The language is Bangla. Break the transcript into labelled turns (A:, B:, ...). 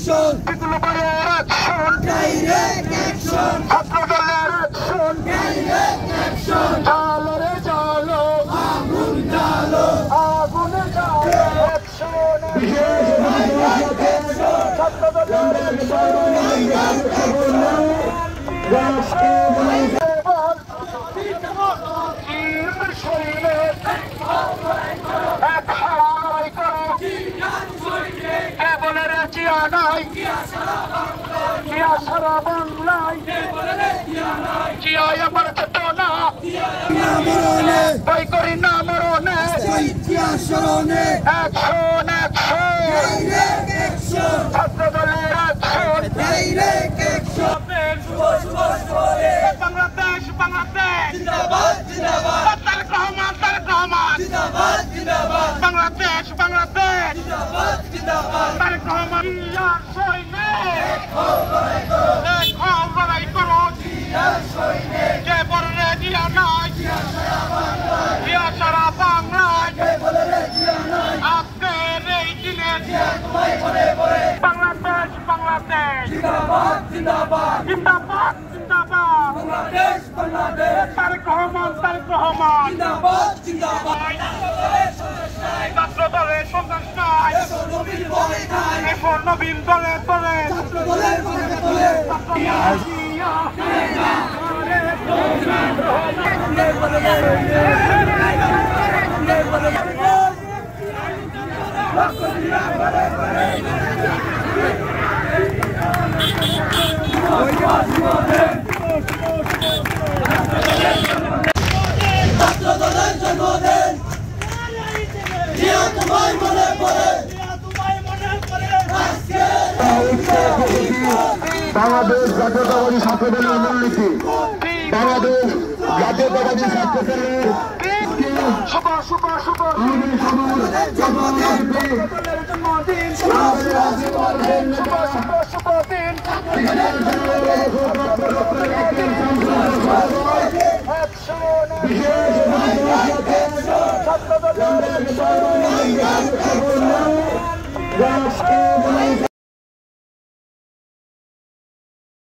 A: অ্যাকশন
B: বিপ্লবের অ্যাকশন
A: ডাইরেক্ট অ্যাকশন
B: ছাত্রদলের অ্যাকশন
A: ডাইরেক্ট অ্যাকশন
B: জ্বালো রে জ্বালো
A: আগুন জ্বালো
B: আগুন জ্বালো অ্যাকশন ছাত্রদলের সারা বাংলায় জিয়াই আমার চেতনা বই করি না মরণে
A: স্মরণে
B: অ্যাকশন
A: অ্যাকশন
B: ছাত্রদলের অ্যাকশন
A: ডাইরেক্ট অ্যাকশন
B: বাংলাদেশ
A: জিন্দাবাদ জিন্দাবাদ
B: তারেক রহমান
A: জিন্দাবাদ জিন্দাবাদ
B: বাংলাদেশ
A: জিন্দাবাদ জিন্দাবাদ
B: তারেক রহমান জিয়ার সৈনিক লড়াই করো যে বলে জিয়া নাই জিয়া সারা বাংলায় আজকের এই দিনে বাংলাদেশ
A: জিন্দাবাদ জিন্দাবাদ
B: জিন্দাবাদ
A: বাংলাদেশ বাংলাদেশ
B: তারেক রহমান
A: জিন্দাবাদ জিন্দাবাদ
B: ছাত্রদলের সন্ত্রাস নাই
A: নবীন বলে খায়
B: এখন নবীন দলে
A: ছাত্রদলের বলে বলে ছাত্রদলের জন্মদিন জিয়া তোমায় মনে পড়ে
C: বাংলাদেশ জাতীয়তাবাদী ছাত্রদলের মূলনীতি বাংলাদেশ জাতীয়তাবাদী ছাত্রদলের
A: জন্মদিন